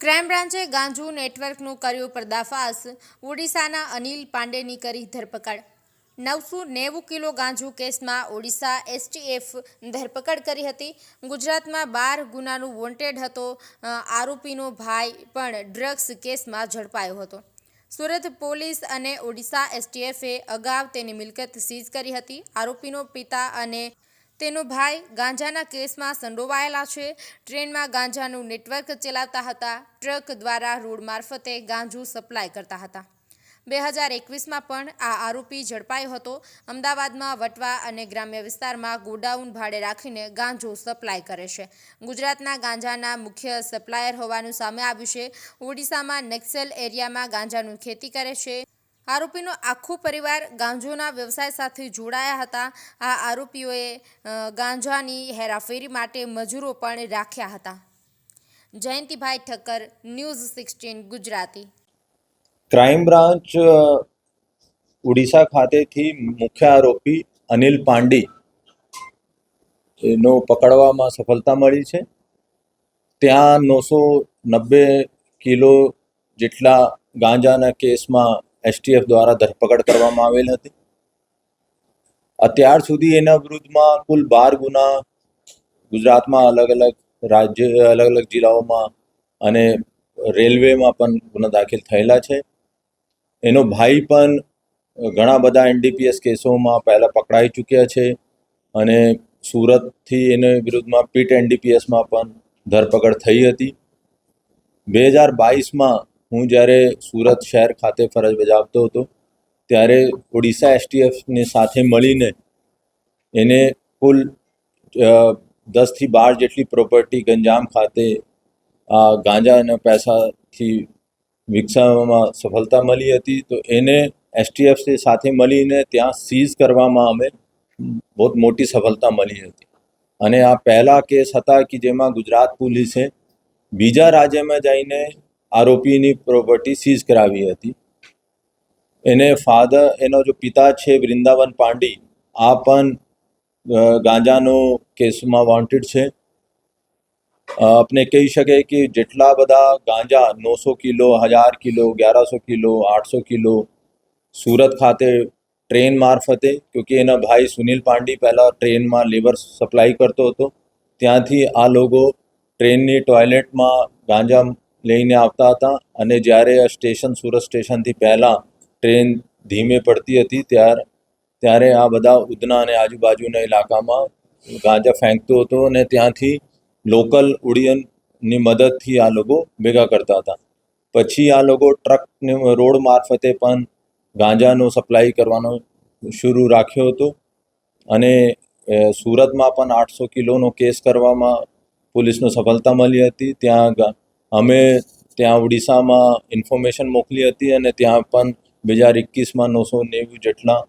Crime બ્રાન્ચે ગાંજુ નેટવર્કનું કર્યું પર્દાફાશ. ઓડિશાના અનિલ પાંડેની કરી ધરપકડ. 990 કિલો ગાંજુ કેસમાં ઓડિશા એસટીએફ ધરપકડ કરી હતી. ગુજરાતમાં 12 ગુનાનું વોન્ટેડ હતો. આરોપીનો ભાઈ પણ ડ્રગ્સ કેસમાં ઝડપાયો હતો. સુરત પોલીસ અને ઓડિશા એસટીએફે અગાઉ તેની મિલકત સીઝ કરી હતી. આરોપીનો પિતા અને તેનો ભાઈ ગાંજાના કેસમાં સંડોવાયેલા છે. ટ્રેનમાં ગાંજાનું નેટવર્ક ચલાવતા હતા. ટ્રક દ્વારા રોડ મારફતે ગાંજુ સપ્લાય કરતા હતા. 2021માં પણ આ આરોપી ઝડપાયો હતો. અમદાવાદમાં વટવા અને ગ્રામ્ય વિસ્તારમાં ગોડાઉન ભાડે રાખીને ગાંજો સપ્લાય કરે છે. ગુજરાતના ગાંજાના મુખ્ય સપ્લાયર હોવાનું સામે આવ્યું છે. ઓડિશામાં નક્સલ એરિયામાં ગાંજાનું ખેતી કરે છે. આરોપીનો આખો પરિવાર ગાંજોના વ્યવસાય સાથે જોડાયા હતા. આ આરોપીઓએ ગાંજાની હેરાફેરી માટે મજૂરો પણ રાખ્યા હતા. Jayantibhai Thakkar, news 16 Gujarati. Crime branch Odisha ખાતેથી મુખ્ય આરોપી અનિલ પાંડી એનો પકડવામાં સફળતા મળી છે. ત્યાં 990 કિલો જેટલા ગાંજાના કેસમાં એસટીએફ દ્વારા ધરપકડ કરવામાં આવેલ હતી. અત્યાર સુધી એના વિરુદ્ધમાં કુલ 12 ગુના ગુજરાતમાં અલગ અલગ જિલ્લાઓમાં અને રેલવેમાં પણ ગુના દાખલ થયેલા છે. એનો ભાઈ પણ ઘણા બધા એનડીપીએસ કેસોમાં પહેલાં પકડાઈ ચૂક્યા છે અને સુરતથી એના વિરુદ્ધમાં પીટ એનડીપીએસમાં પણ ધરપકડ થઈ હતી. 2022માં હું જ્યારે સુરત શહેર ખાતે ફરજ બજાવતો હતો ત્યારે ઓડિશા એસટીએફની સાથે મળીને એને કુલ 10થી 12 જેટલી પ્રોપર્ટી ગંજામ ખાતે ગાંજાના પૈસાથી વિકસાવવામાં સફળતા મળી હતી. તો એને એસટીએફની સાથે મળીને ત્યાં સીઝ કરવામાં અમે બહુ મોટી સફળતા મળી હતી. અને આ પહેલા કેસ હતા કે જેમાં ગુજરાત પોલીસે બીજા રાજ્યમાં જઈને આરોપીની પ્રોપર્ટી સીઝ કરાવી હતી. એનો જો પિતા છે વૃંદાવન પાંડી, આ પણ ગાંજાનો કેસમાં વોન્ટેડ છે. આપણે કહી શકીએ કે જેટલા બધા ગાંજા 900 kilo, 1000 kilo, 1100 kilo, 800 kilo Surat ખાતે ટ્રેન મારફતે, ક્યોંકિ એના ભાઈ સુનિલ પાંડી પહેલાં ટ્રેનમાં લેબર સપ્લાય કરતો હતો, ત્યાંથી આ લોકો ટ્રેનની ટોયલેટમાં ગાંજા લઈને આવતા હતા. અને જ્યારે સુરત સ્ટેશનથી પહેલાં ટ્રેન ધીમે પડતી હતી ત્યારે આ બધા ઉધના અને આજુબાજુના ઇલાકામાં ગાંજા ફેંકતો હતો અને ત્યાંથી લોકલ ઉડિયનની મદદથી આ લોકો ભેગા કરતા હતા. પછી આ લોકો ટ્રકને રોડ મારફતે પણ ગાંજાનો સપ્લાય કરવાનો શરૂ રાખ્યો હતો. અને સુરતમાં પણ 800 કિલોનો કેસ કરવામાં પોલીસનો સફળતા મળી હતી. અમે ત્યાં ઓડિશામાં ઇન્ફોર્મેશન મોકલી હતી અને ત્યાં પણ 2021માં 990 જેટલા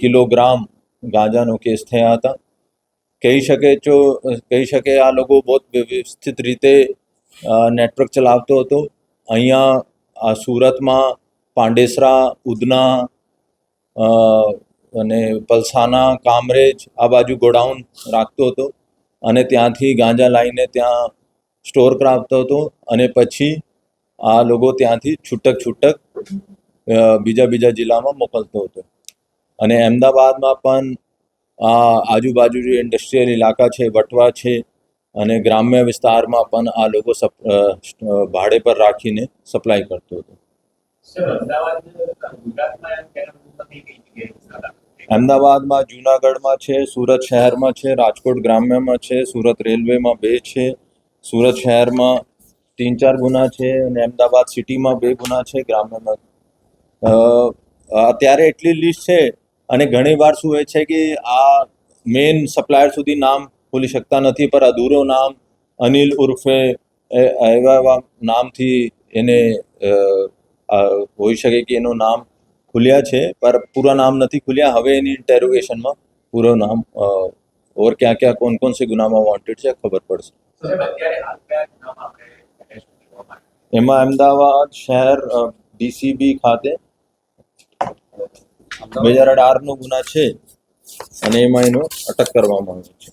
કિલોગ્રામ ગાંજાનો કેસ થયા હતા. કહી શકે આ લોકો બહુ વ્યવસ્થિત રીતે નેટવર્ક ચલાવતો હતો. અહીંયા સુરતમાં પાંડેસરા, ઉધના અને પલસાના, કામરેજ આ બાજુ ગોડાઉન રાખતો હતો અને ત્યાંથી ગાંજા લાવીને ત્યાં સ્ટોર કરાવતો હતો અને પછી આ લોકો ત્યાંથી છૂટક બીજા જિલ્લામાં મોકલતો હતો. અને અમદાવાદમાં પણ આજુબાજુ જે ઇન્ડસ્ટ્રીયલ ઇલાકા છે, વટવા છે અને ગ્રામ્ય વિસ્તારમાં પણ આ લોકો ભાડે પર રાખીને સપ્લાય કરતો હતો. અમદાવાદમાં, જૂનાગઢમાં છે, સુરત શહેરમાં છે, રાજકોટ ગ્રામ્યમાં છે, સુરત રેલવેમાં 2 છે, સુરત શહેરમાં 3-4 ગુના છે અને અમદાવાદ સિટીમાં 2 ગુના છે, ગ્રામ્યમાં. અત્યારે એટલી લિસ્ટ છે અને ઘણીવાર શું હોય છે કે આ મેઇન સપ્લાયર સુધી નામ ખોલી શકતા નથી, પર અધૂરો નામ અનિલ ઉર્ફે એવા નામથી એને હોઈ શકે કે એનું નામ ખુલ્યા છે, પર પૂરા નામ નથી ખુલ્યા. હવે એની ઇન્ટેરોગેશનમાં પૂરો નામ ઓર ક્યાં કોણ સે ગુનામાં વોન્ટેડ છે ખબર પડશે. એમાં અમદાવાદ શહેર ડીસીબી ખાતે 2018નો ગુના છે અને એમાં એનો અટક કરવામાં આવ્યો છે.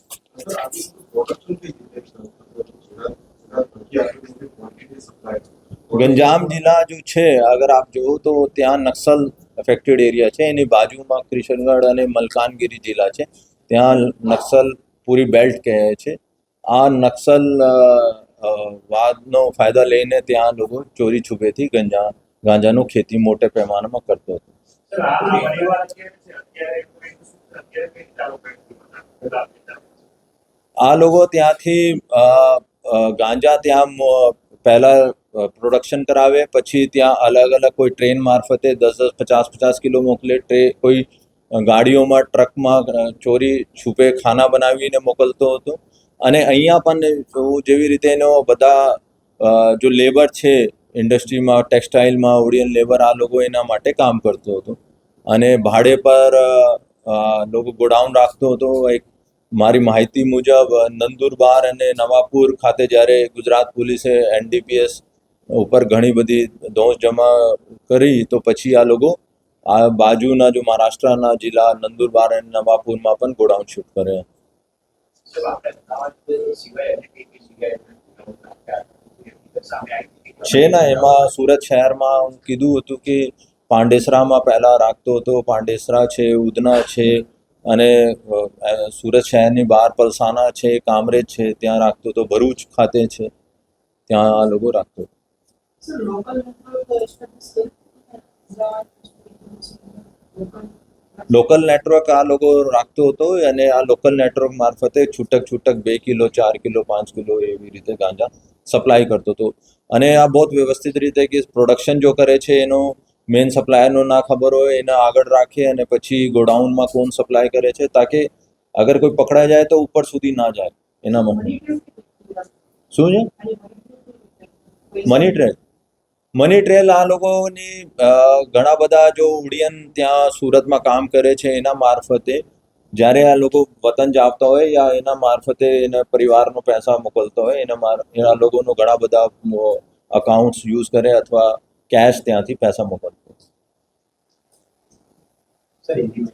ગંજામ જિલ્લા જો છે, અગર આપ જુઓ તો ત્યાં નક્સલ અફેક્ટેડ એરિયા છે. એની બાજુમાં કિશનગઢ અને મલકાનગીરી જિલ્લા છે. ત્યાં નક્સલ પૂરી બેલ્ટ કહે છે. આ નક્સલ વાદનો ફાયદા લઈને ત્યાં લોકો ચોરી છુપેથી ગાંજાનું ખેતી મોટે પૈમાનામાં કરતો હતો. આ લોકો ત્યાંથી ગાંજા ત્યાં પહેલા પ્રોડક્શન કરાવે, પછી ત્યાં અલગ અલગ કોઈ ટ્રેન મારફતે 10-50 કિલો મોકલે, કોઈ ગાડીઓમાં ટ્રકમાં ચોરી છુપે ખાના બનાવીને મોકલતો હતો. અને અહીંયા પણ જેવી રીતે એનો બધા જો લેબર છે ઇન્ડસ્ટ્રીમાં, ટેક્સટાઇલમાં, ઓડિયન લેબર, આ લોકો એના માટે કામ કરતો હતો. અને ભાડે પર લોકો ગોડાઉન રાખતો હતો. એક મારી માહિતી મુજબ નંદુરબાર અને નવાપુર ખાતે જ્યારે ગુજરાત પોલીસે NDPS ઉપર ઘણી બધી દોષ જમા કરી, તો પછી આ લોકો આ બાજુના જો મહારાષ્ટ્રના જિલ્લા નંદુરબાર અને નવાપુરમાં પણ ગોડાઉન શિફ્ટ કરે. છે ને, એમાં સુરત શહેરમાં હું કીધું હતું કે પાંડેસરામાં પહેલા રાખતો હતો. પાંડેસરા છે, ઉધના છે, અને સુરત શહેરની બહાર પલસાણા છે, કામરેજ છે, ત્યાં રાખતો હતો. ભરૂચ ખાતે છે, ત્યાં આ લોકો રાખતો હતો. લોકલ નેટવર્ક આ લોકો રાખતો હતો, અને આ લોકલ નેટવર્ક મારફતે છૂટક 2 કિલો, 4 કિલો, 5 કિલો એવી રીતે ગાંજા સપ્લાય કરતો હતો. અને આ બહુ વ્યવસ્થિત રીતે કે પ્રોડક્શન જો કરે છે, એનો મેઇન સપ્લાયરનો ના ખબર હોય, એને આગળ રાખે અને પછી ગોડાઉનમાં કોણ સપ્લાય કરે છે, તાકે અગર કોઈ પકડાઈ જાય તો ઉપર સુધી ના જાય. એના માટે શું છે મની ટ્રેલ આ લોકોની ઘણા બધા જો ઉડિયન ત્યાં સુરતમાં કામ કરે છે, એના મારફતે જ્યારે આ લોકો વતન જાવતા હોય યા એના મારફતે એના પરિવારનો પૈસા મોકલતા હોય, એના લોકોનો ઘણા બધા અકાઉન્ટ્સ યુઝ કરે અથવા કેશ ત્યાંથી પૈસા મોકલતા હોય.